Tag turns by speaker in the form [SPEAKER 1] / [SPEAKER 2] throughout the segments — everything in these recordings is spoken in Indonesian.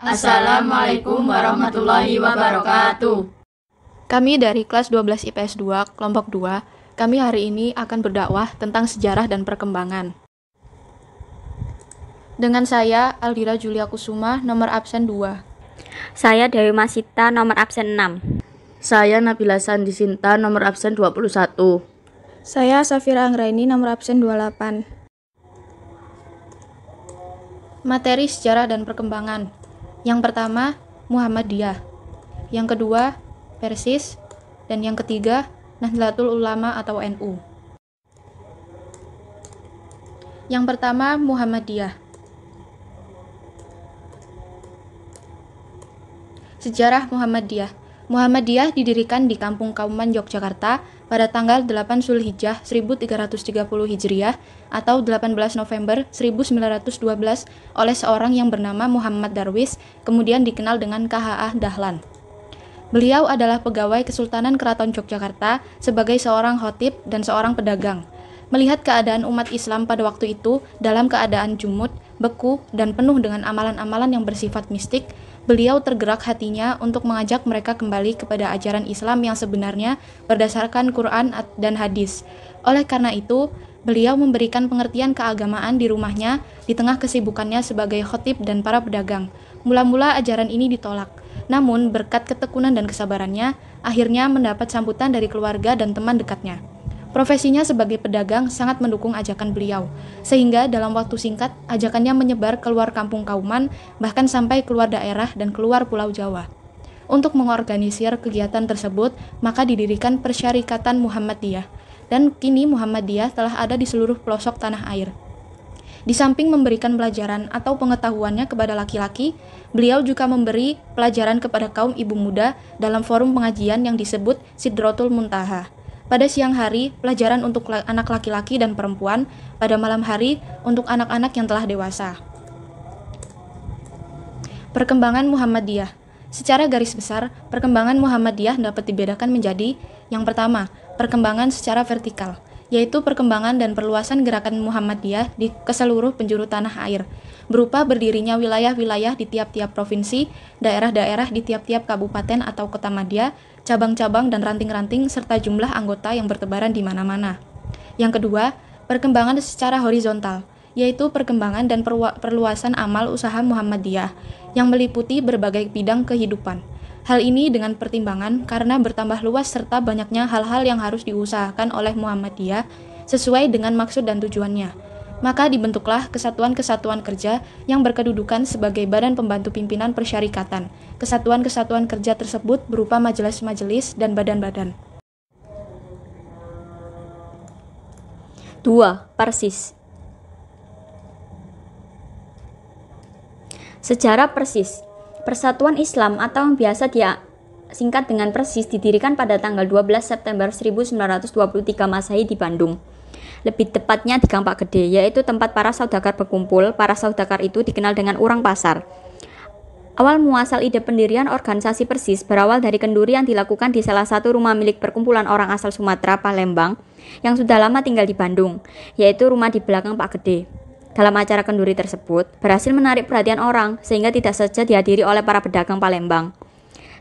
[SPEAKER 1] Assalamualaikum warahmatullahi wabarakatuh.
[SPEAKER 2] Kami dari kelas 12 IPS 2, kelompok 2, kami hari ini akan berdakwah tentang sejarah dan perkembangan. Dengan saya, Aldira Julia Kusuma, nomor absen 2.
[SPEAKER 3] Saya Dewi Masita, nomor absen 6.
[SPEAKER 4] Saya Nabila Sandi Sinta, nomor absen 21.
[SPEAKER 5] Saya Safira Anggraini, nomor absen 28.
[SPEAKER 2] Materi sejarah dan perkembangan. Yang pertama, Muhammadiyah. Yang kedua, Persis. Dan yang ketiga, Nahdlatul Ulama atau NU. Yang pertama, Muhammadiyah. Sejarah Muhammadiyah. Muhammadiyah didirikan di Kampung Kauman, Yogyakarta pada tanggal 8 Zulhijjah 1330 Hijriah atau 18 November 1912 oleh seorang yang bernama Muhammad Darwis, kemudian dikenal dengan KHA Dahlan. Beliau adalah pegawai Kesultanan Keraton Yogyakarta sebagai seorang khotib dan seorang pedagang. Melihat keadaan umat Islam pada waktu itu dalam keadaan jumud, beku, dan penuh dengan amalan-amalan yang bersifat mistik, beliau tergerak hatinya untuk mengajak mereka kembali kepada ajaran Islam yang sebenarnya berdasarkan Quran dan hadis. Oleh karena itu, beliau memberikan pengertian keagamaan di rumahnya di tengah kesibukannya sebagai khotib dan para pedagang. Mula-mula ajaran ini ditolak. Namun, berkat ketekunan dan kesabarannya, akhirnya mendapat sambutan dari keluarga dan teman dekatnya. Profesinya sebagai pedagang sangat mendukung ajakan beliau, sehingga dalam waktu singkat, ajakannya menyebar keluar kampung Kauman, bahkan sampai keluar daerah dan keluar Pulau Jawa. Untuk mengorganisir kegiatan tersebut, maka didirikan Persyarikatan Muhammadiyah, dan kini Muhammadiyah telah ada di seluruh pelosok tanah air. Di samping memberikan pelajaran atau pengetahuannya kepada laki-laki, beliau juga memberi pelajaran kepada kaum ibu muda dalam forum pengajian yang disebut Sidratul Muntaha. Pada siang hari, pelajaran untuk anak laki-laki dan perempuan, pada malam hari untuk anak-anak yang telah dewasa. Perkembangan Muhammadiyah. Secara garis besar, perkembangan Muhammadiyah dapat dibedakan menjadi: yang pertama, perkembangan secara vertikal, yaitu perkembangan dan perluasan gerakan Muhammadiyah ke seluruh penjuru tanah air, berupa berdirinya wilayah-wilayah di tiap-tiap provinsi, daerah-daerah di tiap-tiap kabupaten atau kota madya, cabang-cabang dan ranting-ranting, serta jumlah anggota yang bertebaran di mana-mana. Yang kedua, perkembangan secara horizontal, yaitu perkembangan dan perluasan amal usaha Muhammadiyah yang meliputi berbagai bidang kehidupan. Hal ini dengan pertimbangan karena bertambah luas serta banyaknya hal-hal yang harus diusahakan oleh Muhammadiyah sesuai dengan maksud dan tujuannya. Maka dibentuklah kesatuan-kesatuan kerja yang berkedudukan sebagai badan pembantu pimpinan persyarikatan. Kesatuan-kesatuan kerja tersebut berupa majelis-majelis dan badan-badan.
[SPEAKER 3] 2. Persis. Sejarah Persis. Persatuan Islam atau yang biasa singkat dengan Persis didirikan pada tanggal 12 September 1923 Masehi di Bandung. Lebih tepatnya di Gang Pak Gede, yaitu tempat para saudagar berkumpul. Para saudagar itu dikenal dengan urang pasar. Awal muasal ide pendirian organisasi Persis berawal dari kenduri yang dilakukan di salah satu rumah milik perkumpulan orang asal Sumatera, Palembang, yang sudah lama tinggal di Bandung, yaitu rumah di belakang Pak Gede. Dalam acara kenduri tersebut, berhasil menarik perhatian orang, sehingga tidak saja dihadiri oleh para pedagang Palembang.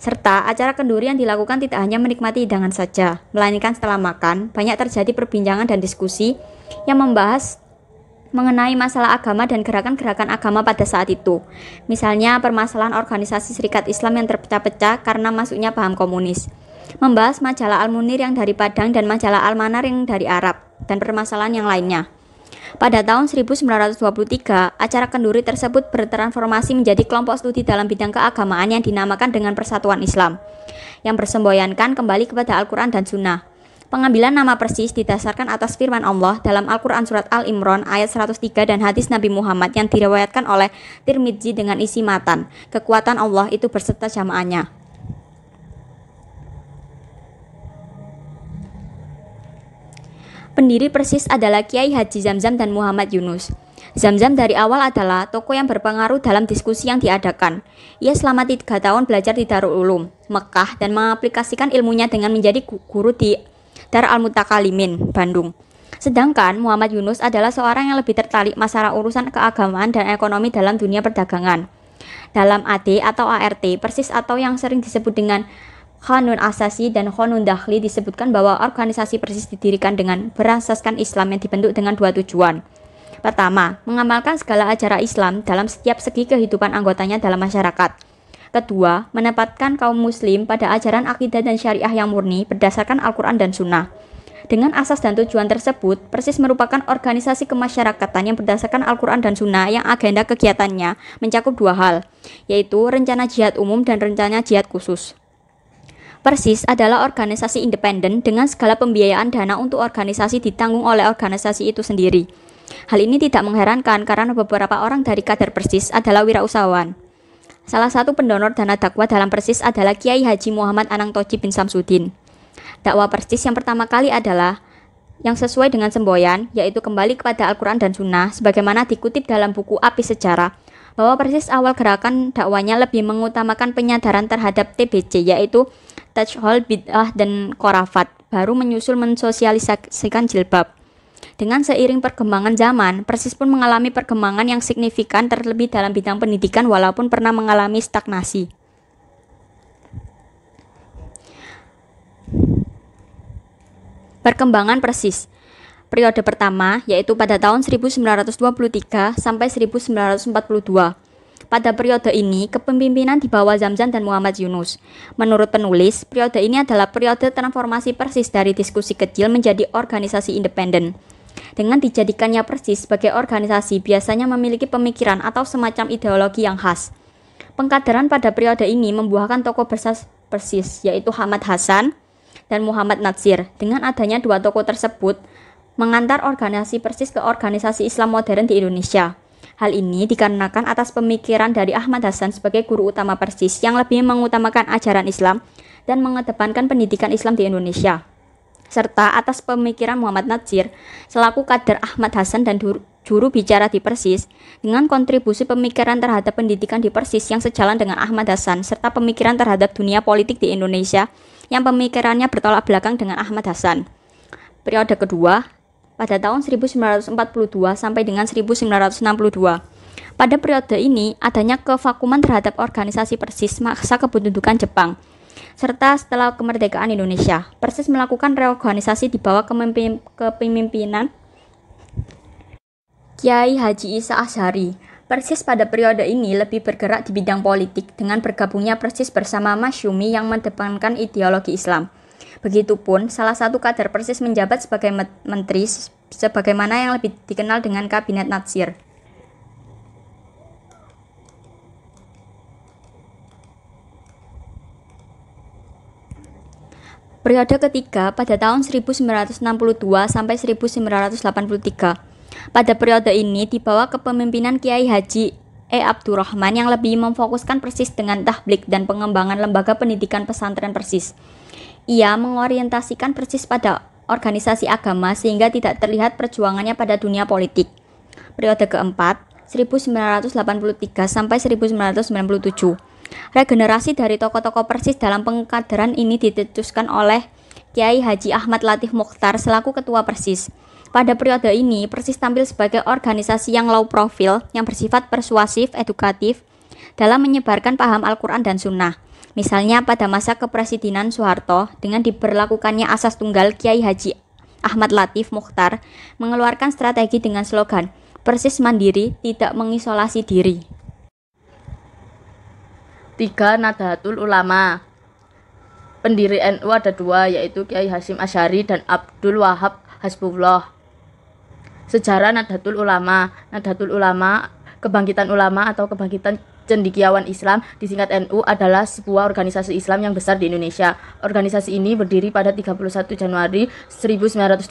[SPEAKER 3] Serta acara kenduri yang dilakukan tidak hanya menikmati hidangan saja, melainkan setelah makan, banyak terjadi perbincangan dan diskusi yang membahas mengenai masalah agama dan gerakan-gerakan agama pada saat itu. Misalnya permasalahan organisasi Serikat Islam yang terpecah-pecah karena masuknya paham komunis. Membahas majalah Al-Munir yang dari Padang dan majalah Al-Manar yang dari Arab, dan permasalahan yang lainnya. Pada tahun 1923, acara kenduri tersebut bertransformasi menjadi kelompok studi dalam bidang keagamaan yang dinamakan dengan Persatuan Islam, yang bersemboyankan kembali kepada Al-Quran dan Sunnah. Pengambilan nama Persis didasarkan atas firman Allah dalam Al-Quran Surat Al-Imran ayat 103 dan hadis Nabi Muhammad yang diriwayatkan oleh Tirmidzi dengan isi matan, kekuatan Allah itu berserta jamaahnya. Pendiri Persis adalah Kiai Haji Zamzam dan Muhammad Yunus. Zamzam dari awal adalah tokoh yang berpengaruh dalam diskusi yang diadakan. Ia selama 3 tahun belajar di Darul Ulum, Mekah, dan mengaplikasikan ilmunya dengan menjadi guru di Dar Al-Mutakalimin, Bandung. Sedangkan Muhammad Yunus adalah seorang yang lebih tertarik masalah urusan keagamaan dan ekonomi dalam dunia perdagangan. Dalam AD atau ART, persis atau yang sering disebut dengan Qanun Asasi dan Qanun Dakhli disebutkan bahwa organisasi persis didirikan dengan berasaskan Islam yang dibentuk dengan dua tujuan. Pertama, mengamalkan segala ajaran Islam dalam setiap segi kehidupan anggotanya dalam masyarakat. Kedua, menempatkan kaum muslim pada ajaran akidah dan syariah yang murni berdasarkan Al-Quran dan Sunnah. Dengan asas dan tujuan tersebut, persis merupakan organisasi kemasyarakatan yang berdasarkan Al-Quran dan Sunnah yang agenda kegiatannya mencakup dua hal, yaitu rencana jihad umum dan rencana jihad khusus. Persis adalah organisasi independen dengan segala pembiayaan dana untuk organisasi ditanggung oleh organisasi itu sendiri. Hal ini tidak mengherankan karena beberapa orang dari kader Persis adalah wirausahawan. Salah satu pendonor dana dakwah dalam Persis adalah Kiai Haji Muhammad Anang Toji bin Samsudin. Dakwah Persis yang pertama kali adalah yang sesuai dengan semboyan, yaitu kembali kepada Al-Quran dan Sunnah, sebagaimana dikutip dalam buku Api Sejarah, bahwa Persis awal gerakan dakwanya lebih mengutamakan penyadaran terhadap TBC, yaitu Tajhol, Bid'ah, dan Khurafat, baru menyusul mensosialisasikan jilbab. Dengan seiring perkembangan zaman, Persis pun mengalami perkembangan yang signifikan terlebih dalam bidang pendidikan walaupun pernah mengalami stagnasi. Perkembangan Persis. Periode pertama yaitu pada tahun 1923 sampai 1942. Pada periode ini, kepemimpinan di bawah Zamzam dan Muhammad Yunus. Menurut penulis, periode ini adalah periode transformasi Persis dari diskusi kecil menjadi organisasi independen. Dengan dijadikannya Persis sebagai organisasi biasanya memiliki pemikiran atau semacam ideologi yang khas. Pengkaderan pada periode ini membuahkan tokoh besar Persis, yaitu Ahmad Hasan dan Muhammad Natsir. Dengan adanya dua tokoh tersebut, mengantar organisasi Persis ke organisasi Islam modern di Indonesia. Hal ini dikarenakan atas pemikiran dari Ahmad Hasan sebagai guru utama Persis yang lebih mengutamakan ajaran Islam dan mengedepankan pendidikan Islam di Indonesia, serta atas pemikiran Muhammad Natsir selaku kader Ahmad Hasan dan juru bicara di Persis dengan kontribusi pemikiran terhadap pendidikan di Persis yang sejalan dengan Ahmad Hasan serta pemikiran terhadap dunia politik di Indonesia yang pemikirannya bertolak belakang dengan Ahmad Hasan. Periode kedua pada tahun 1942 sampai dengan 1962. Pada periode ini adanya kevakuman terhadap organisasi Persis masa kependudukan Jepang. Serta setelah kemerdekaan Indonesia, Persis melakukan reorganisasi di bawah kepemimpinan Kiai Haji Isa Asy'ari. Persis pada periode ini lebih bergerak di bidang politik dengan bergabungnya Persis bersama Masyumi yang mendepankan ideologi Islam. Begitupun salah satu kader Persis menjabat sebagai menteri sebagaimana yang lebih dikenal dengan Kabinet Natsir. Periode ketiga pada tahun 1962 sampai 1983. Pada periode ini di bawah kepemimpinan Kiai Haji Abdurrahman yang lebih memfokuskan Persis dengan tahblik dan pengembangan lembaga pendidikan pesantren Persis. Ia mengorientasikan Persis pada organisasi agama sehingga tidak terlihat perjuangannya pada dunia politik. Periode keempat, 1983 sampai 1997. Regenerasi dari tokoh-tokoh Persis dalam pengkaderan ini ditetuskan oleh Kiai Haji Ahmad Latif Mokhtar selaku ketua Persis. Pada periode ini, Persis tampil sebagai organisasi yang low profile, yang bersifat persuasif, edukatif, dalam menyebarkan paham Al-Quran dan Sunnah. Misalnya pada masa kepresidenan Soeharto, dengan diberlakukannya asas tunggal, Kiai Haji Ahmad Latif Mokhtar mengeluarkan strategi dengan slogan, Persis mandiri, tidak mengisolasi diri.
[SPEAKER 4] 3. Nahdlatul Ulama. Pendiri NU ada dua, yaitu Kiai Hasyim Asy'ari dan Abdul Wahab Hasbullah. Sejarah Nahdlatul Ulama. Nahdlatul Ulama, kebangkitan ulama atau kebangkitan cendekiawan Islam, disingkat NU, adalah sebuah organisasi Islam yang besar di Indonesia. Organisasi ini berdiri pada 31 Januari 1926.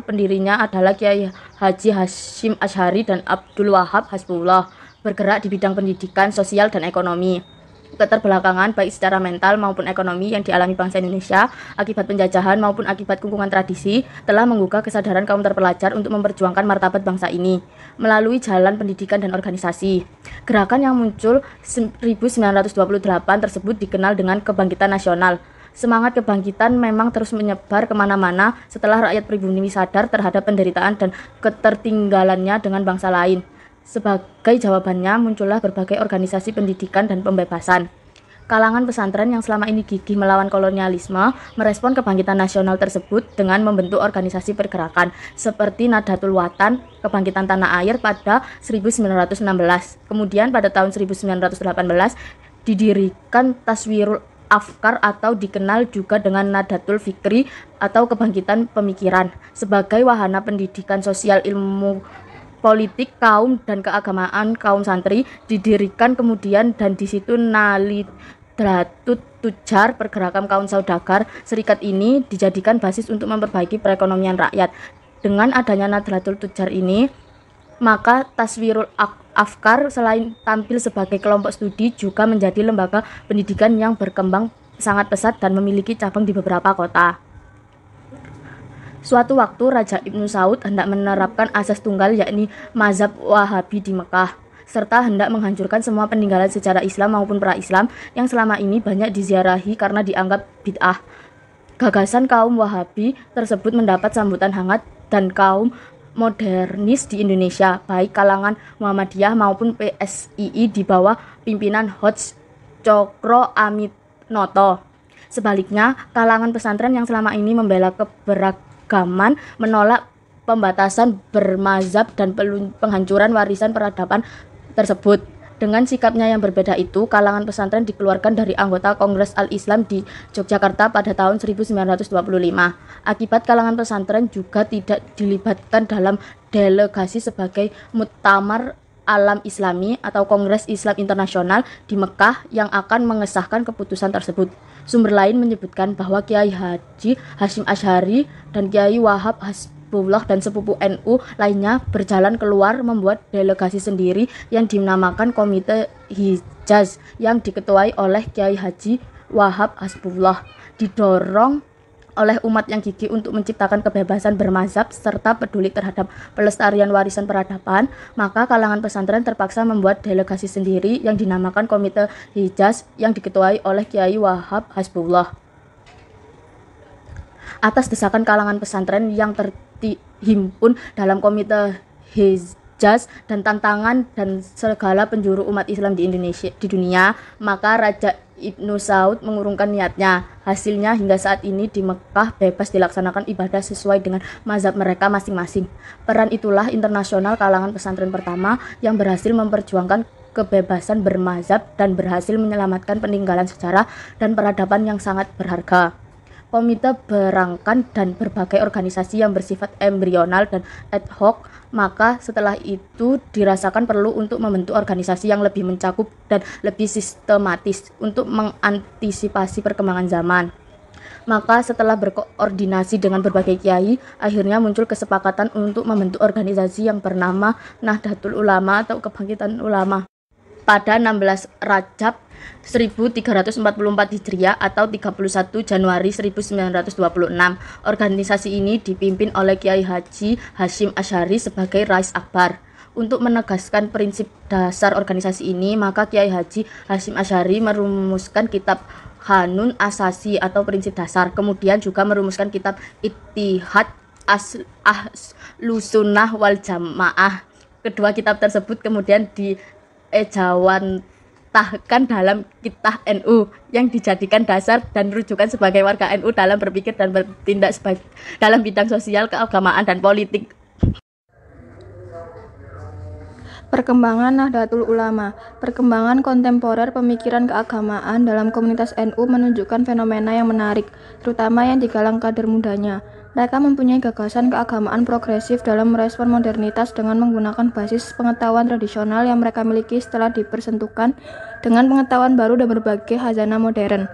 [SPEAKER 4] Pendirinya adalah Kiai Haji Hasyim Asy'ari dan Abdul Wahab Hasbullah, bergerak di bidang pendidikan, sosial, dan ekonomi. Keterbelakangan baik secara mental maupun ekonomi yang dialami bangsa Indonesia akibat penjajahan maupun akibat kungkungan tradisi telah menggugah kesadaran kaum terpelajar untuk memperjuangkan martabat bangsa ini melalui jalan pendidikan dan organisasi. Gerakan yang muncul 1928 tersebut dikenal dengan kebangkitan nasional. Semangat kebangkitan memang terus menyebar kemana-mana setelah rakyat pribumi sadar terhadap penderitaan dan ketertinggalannya dengan bangsa lain. Sebagai jawabannya, muncullah berbagai organisasi pendidikan dan pembebasan. Kalangan pesantren yang selama ini gigih melawan kolonialisme merespon kebangkitan nasional tersebut dengan membentuk organisasi pergerakan seperti Nahdlatul Watan, Kebangkitan Tanah Air pada 1916. Kemudian pada tahun 1918 didirikan Taswirul Afkar atau dikenal juga dengan Nahdlatul Fikri atau Kebangkitan Pemikiran sebagai wahana pendidikan sosial ilmu politik kaum dan keagamaan kaum santri didirikan kemudian dan di situ Nahdlatul Tujar pergerakan kaum saudagar. Serikat ini dijadikan basis untuk memperbaiki perekonomian rakyat. Dengan adanya Nahdlatul Tujar ini, maka Taswirul Afkar selain tampil sebagai kelompok studi juga menjadi lembaga pendidikan yang berkembang sangat pesat dan memiliki cabang di beberapa kota. Suatu waktu Raja Ibnu Saud hendak menerapkan asas tunggal yakni mazhab Wahabi di Mekah, serta hendak menghancurkan semua peninggalan sejarah Islam maupun pra-Islam yang selama ini banyak diziarahi karena dianggap bid'ah. Gagasan kaum Wahabi tersebut mendapat sambutan hangat dan kaum modernis di Indonesia, baik kalangan Muhammadiyah maupun PSII di bawah pimpinan Hoj Cokro Aminoto. Sebaliknya, kalangan pesantren yang selama ini membela keberagaman menolak pembatasan bermazhab dan penghancuran warisan peradaban tersebut. Dengan sikapnya yang berbeda itu, kalangan pesantren dikeluarkan dari anggota Kongres Al-Islam di Yogyakarta pada tahun 1925. Akibat kalangan pesantren juga tidak dilibatkan dalam delegasi sebagai Muktamar Alam Islami atau Kongres Islam Internasional di Mekah yang akan mengesahkan keputusan tersebut. Sumber lain menyebutkan bahwa Kiai Haji Hasyim Asy'ari dan Kiai Wahab Hasbullah dan sepupu NU lainnya berjalan keluar membuat delegasi sendiri yang dinamakan Komite Hijaz yang diketuai oleh Kiai Haji Wahab Hasbullah. Didorong oleh umat yang gigih untuk menciptakan kebebasan bermazhab serta peduli terhadap pelestarian warisan peradaban, maka kalangan pesantren terpaksa membuat delegasi sendiri yang dinamakan Komite Hijaz yang diketuai oleh Kiai Wahab Hasbullah. Atas desakan kalangan pesantren yang terhimpun dalam Komite Hijaz dan tantangan dan segala penjuru umat Islam di dunia, maka Raja Ibnu Saud mengurungkan niatnya. Hasilnya hingga saat ini di Mekah bebas dilaksanakan ibadah sesuai dengan mazhab mereka masing-masing. Peran itulah internasional kalangan pesantren pertama yang berhasil memperjuangkan kebebasan bermazhab dan berhasil menyelamatkan peninggalan sejarah dan peradaban yang sangat berharga. Komite berangkat dan berbagai organisasi yang bersifat embrional dan ad hoc, maka setelah itu dirasakan perlu untuk membentuk organisasi yang lebih mencakup dan lebih sistematis untuk mengantisipasi perkembangan zaman. Maka setelah berkoordinasi dengan berbagai kiai, akhirnya muncul kesepakatan untuk membentuk organisasi yang bernama Nahdlatul Ulama atau Kebangkitan Ulama. Pada 16 Rajab 1344 Hijriah atau 31 Januari 1926, organisasi ini dipimpin oleh Kiai Haji Hasyim Asy'ari sebagai Rais Akbar. Untuk menegaskan prinsip dasar organisasi ini, maka Kiai Haji Hasyim Asy'ari merumuskan kitab Qanun Asasi atau prinsip dasar, kemudian juga merumuskan kitab Ittihad Ahlussunnah wal Jamaah. Kedua kitab tersebut kemudian ejawantahkan dalam Kitab NU yang dijadikan dasar dan rujukan sebagai warga NU dalam berpikir dan bertindak dalam bidang sosial, keagamaan, dan politik.
[SPEAKER 5] Perkembangan Nahdlatul Ulama. Perkembangan kontemporer pemikiran keagamaan dalam komunitas NU menunjukkan fenomena yang menarik, terutama yang digalang kader mudanya. Mereka mempunyai gagasan keagamaan progresif dalam merespon modernitas dengan menggunakan basis pengetahuan tradisional yang mereka miliki setelah dipersentuhkan dengan pengetahuan baru dan berbagai khazanah modern.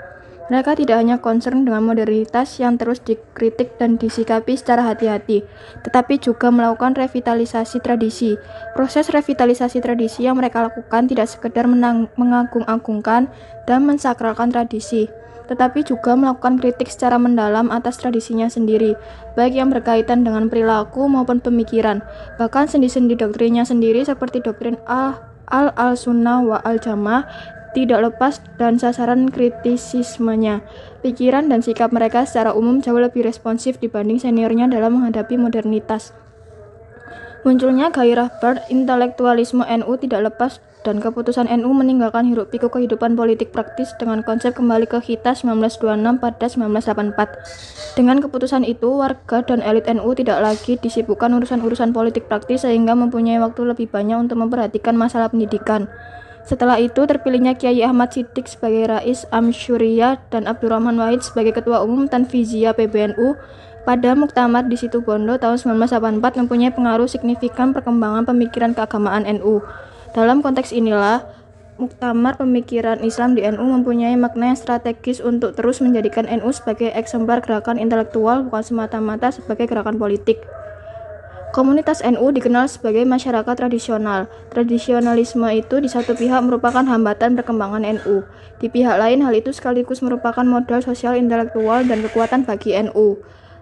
[SPEAKER 5] Mereka tidak hanya concern dengan modernitas yang terus dikritik dan disikapi secara hati-hati, tetapi juga melakukan revitalisasi tradisi. Proses revitalisasi tradisi yang mereka lakukan tidak sekedar mengagung-agungkan dan mensakralkan tradisi, tetapi juga melakukan kritik secara mendalam atas tradisinya sendiri, baik yang berkaitan dengan perilaku maupun pemikiran. Bahkan sendi-sendi doktrinnya sendiri seperti doktrin al-sunnah wa al-jamaah tidak lepas dan sasaran kritisismenya. Pikiran dan sikap mereka secara umum jauh lebih responsif dibanding seniornya dalam menghadapi modernitas. Munculnya gairah intelektualisme NU tidak lepas dan keputusan NU meninggalkan hiruk-pikuk kehidupan politik praktis dengan konsep kembali ke Hita 1926 pada 1984. Dengan keputusan itu, warga dan elit NU tidak lagi disibukkan urusan-urusan politik praktis sehingga mempunyai waktu lebih banyak untuk memperhatikan masalah pendidikan. Setelah itu, terpilihnya Kiai Ahmad Siddiq sebagai Rais Amsyuriyah dan Abdurrahman Wahid sebagai Ketua Umum Tanfiziyah PBNU pada Muktamar di Situbondo tahun 1984 mempunyai pengaruh signifikan perkembangan pemikiran keagamaan NU. Dalam konteks inilah, Muktamar Pemikiran Islam di NU mempunyai makna yang strategis untuk terus menjadikan NU sebagai eksemplar gerakan intelektual bukan semata-mata sebagai gerakan politik. Komunitas NU dikenal sebagai masyarakat tradisional. Tradisionalisme itu di satu pihak merupakan hambatan perkembangan NU. Di pihak lain hal itu sekaligus merupakan modal sosial intelektual dan kekuatan bagi NU.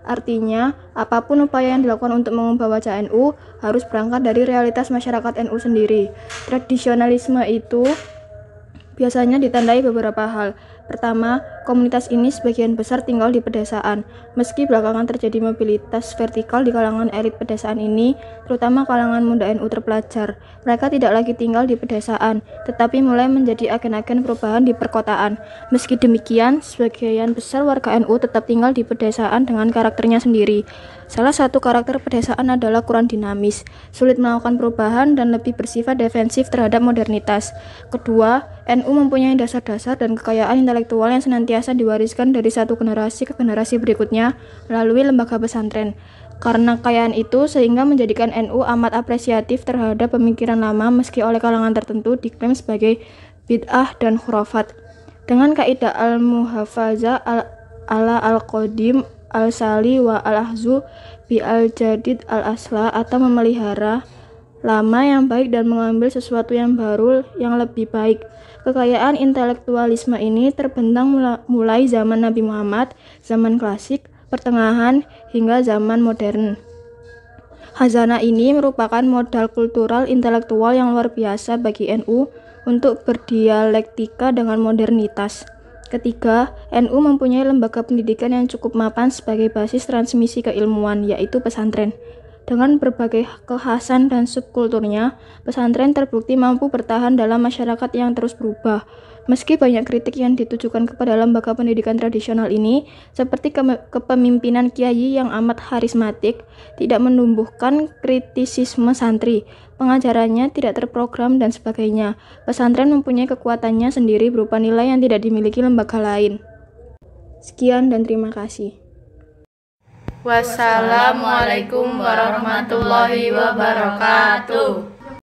[SPEAKER 5] Artinya, apapun upaya yang dilakukan untuk mengubah wajah NU harus berangkat dari realitas masyarakat NU sendiri. Tradisionalisme itu biasanya ditandai beberapa hal. Pertama, komunitas ini sebagian besar tinggal di pedesaan. Meski belakangan terjadi mobilitas vertikal di kalangan elit pedesaan ini, terutama kalangan muda NU terpelajar, mereka tidak lagi tinggal di pedesaan, tetapi mulai menjadi agen-agen perubahan di perkotaan. Meski demikian, sebagian besar warga NU tetap tinggal di pedesaan dengan karakternya sendiri. Salah satu karakter pedesaan adalah kurang dinamis, sulit melakukan perubahan, dan lebih bersifat defensif terhadap modernitas. Kedua, NU mempunyai dasar-dasar dan kekayaan intelektual yang senantiasa diwariskan dari satu generasi ke generasi berikutnya melalui lembaga pesantren. Karena kekayaan itu, sehingga menjadikan NU amat apresiatif terhadap pemikiran lama meski oleh kalangan tertentu diklaim sebagai bid'ah dan khurafat. Dengan kaidah al-muhafazah ala al-qadim al-sali wa al-ahzu bi al-jadid al-asla, atau memelihara lama yang baik dan mengambil sesuatu yang baru yang lebih baik. Kekayaan intelektualisme ini terbentang mulai zaman Nabi Muhammad, zaman klasik, pertengahan, hingga zaman modern. Khazanah ini merupakan modal kultural intelektual yang luar biasa bagi NU untuk berdialektika dengan modernitas. Ketiga, NU mempunyai lembaga pendidikan yang cukup mapan sebagai basis transmisi keilmuan, yaitu pesantren. Dengan berbagai kekhasan dan subkulturnya, pesantren terbukti mampu bertahan dalam masyarakat yang terus berubah. Meski banyak kritik yang ditujukan kepada lembaga pendidikan tradisional ini, seperti kepemimpinan kiai yang amat harismatik, tidak menumbuhkan kritisisme santri, pengajarannya tidak terprogram, dan sebagainya. Pesantren mempunyai kekuatannya sendiri berupa nilai yang tidak dimiliki lembaga lain. Sekian dan terima kasih.
[SPEAKER 1] Wassalamualaikum warahmatullahi wabarakatuh.